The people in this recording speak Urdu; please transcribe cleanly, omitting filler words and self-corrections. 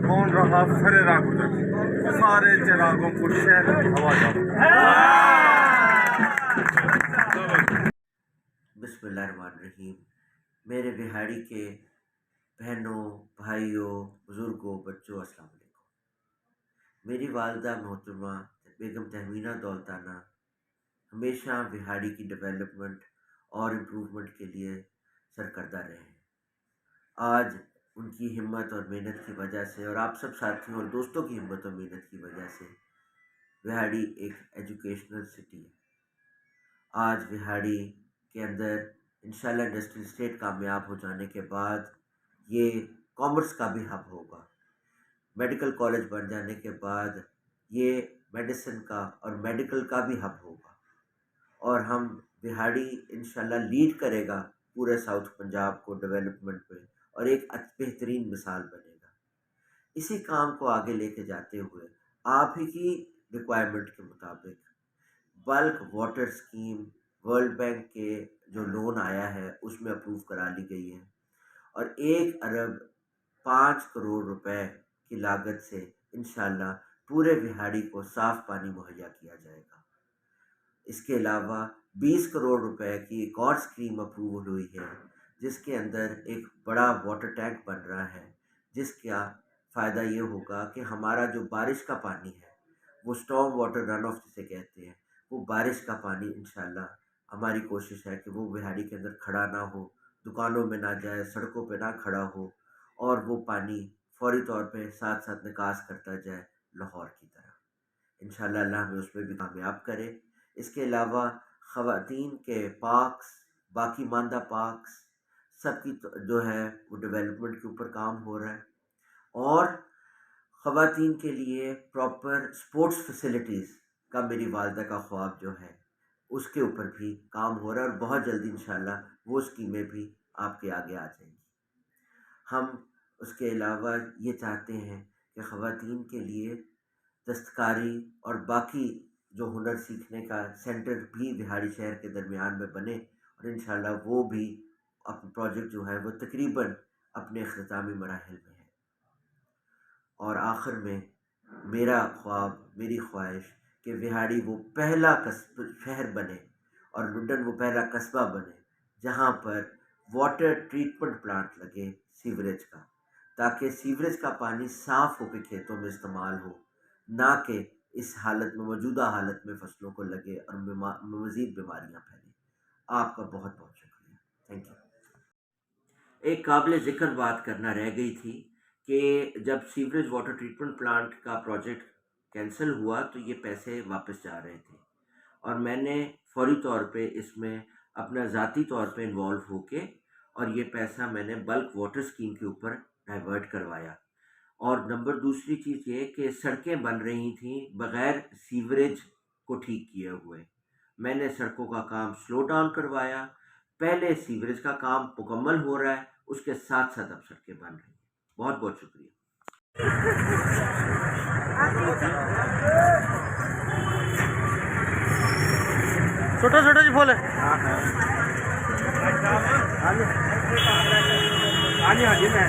کون رہا سرے راہ گزر سارے چراغوں کو شہر ہوا جاتا۔ بسم اللہ الرحمن الرحیم۔ میرے بہاڑی کے بہنوں، بھائیوں، بزرگوں، بچوں، السلام علیکم۔ میری والدہ محترمہ بیگم تہمینہ دولتانہ ہمیشہ بہاڑی کی ڈیولپمنٹ اور امپروومنٹ کے لیے سرکردہ رہے ہیں۔ آج ان کی ہمت اور محنت کی وجہ سے اور آپ سب ساتھیوں اور دوستوں کی ہمت اور محنت کی وجہ سے بہاڑی ایک ایجوکیشنل سٹی ہے۔ آج بہاڑی کے اندر انشاءاللہ انڈسٹریل اسٹیٹ کامیاب ہو جانے کے بعد یہ کامرس کا بھی ہب ہوگا۔ میڈیکل کالج بن جانے کے بعد یہ میڈیسن کا اور میڈیکل کا بھی ہب ہوگا، اور ہم بہاڑی انشاءاللہ لیڈ کرے گا پورے ساؤتھ پنجاب کو ڈیولپمنٹ پہ، اور ایک بہترین مثال بنے گا۔ اسی کام کو آگے لے کے جاتے ہوئے آپ ہی کی ریکوائرمنٹ کے مطابق بلک واٹر اسکیم ورلڈ بینک کے جو لون آیا ہے اس میں اپروو کرا لی گئی ہے، اور 1 ارب 5 کروڑ روپے کی لاگت سے انشاءاللہ پورے بہاڑی کو صاف پانی مہیا کیا جائے گا۔ اس کے علاوہ 20 کروڑ روپے کی ایک اور اسکیم اپروول ہوئی ہے، جس کے اندر ایک بڑا واٹر ٹینک بن رہا ہے، جس کا فائدہ یہ ہوگا کہ ہمارا جو بارش کا پانی ہے، وہ اسٹارم واٹر رن آف جسے کہتے ہیں، وہ بارش کا پانی انشاءاللہ ہماری کوشش ہے کہ وہ بہاڑی کے اندر کھڑا نہ ہو، دکانوں میں نہ جائے، سڑکوں پہ نہ کھڑا ہو، اور وہ پانی فوری طور پہ ساتھ ساتھ نکاس کرتا جائے لاہور کی طرح۔ انشاءاللہ اللہ ہمیں اس میں بھی کامیاب کرے۔ اس کے علاوہ خواتین کے پارکس، باقی ماندہ پارکس سب کی جو ہے وہ ڈیولپمنٹ کے اوپر کام ہو رہا ہے، اور خواتین کے لیے پراپر سپورٹس فیسلٹیز کا میری والدہ کا خواب جو ہے اس کے اوپر بھی کام ہو رہا ہے، اور بہت جلدی انشاءاللہ وہ اسکیمیں بھی آپ کے آگے آ جائیں گی۔ ہم اس کے علاوہ یہ چاہتے ہیں کہ خواتین کے لیے دستکاری اور باقی جو ہنر سیکھنے کا سینٹر بھی بہاڑی شہر کے درمیان میں بنے، اور انشاءاللہ وہ بھی اپنا پروجیکٹ جو ہے وہ تقریباً اپنے اختتامی مراحل میں ہے۔ اور آخر میں میرا خواب، میری خواہش کہ بہاڑی وہ پہلا شہر بنے اور لڈن وہ پہلا قصبہ بنے جہاں پر واٹر ٹریٹمنٹ پلانٹ لگے سیوریج کا، تاکہ سیوریج کا پانی صاف ہو کے کھیتوں میں استعمال ہو، نہ کہ اس حالت میں، موجودہ حالت میں فصلوں کو لگے اور مزید بیماریاں پھیلیں۔ آپ کا بہت بہت شکریہ، تھینک یو۔ ایک قابل ذکر بات کرنا رہ گئی تھی کہ جب سیوریج واٹر ٹریٹمنٹ پلانٹ کا پروجیکٹ کینسل ہوا تو یہ پیسے واپس جا رہے تھے، اور میں نے فوری طور پہ اس میں اپنا ذاتی طور پہ انوالو ہو کے، اور یہ پیسہ میں نے بلک واٹر اسکیم کے اوپر ڈائیورٹ کروایا۔ اور نمبر دوسری چیز یہ کہ سڑکیں بن رہی تھیں بغیر سیوریج کو ٹھیک کیے ہوئے، میں نے سڑکوں کا کام سلو ڈاؤن کروایا۔ پہلے سیوریج کا کام مکمل ہو رہا ہے، اس کے ساتھ ساتھ اب سڑکیں بن رہی ہیں۔ بہت بہت شکریہ۔ چھوٹا چھوٹا جی پھول ہے۔ ہاں جی میں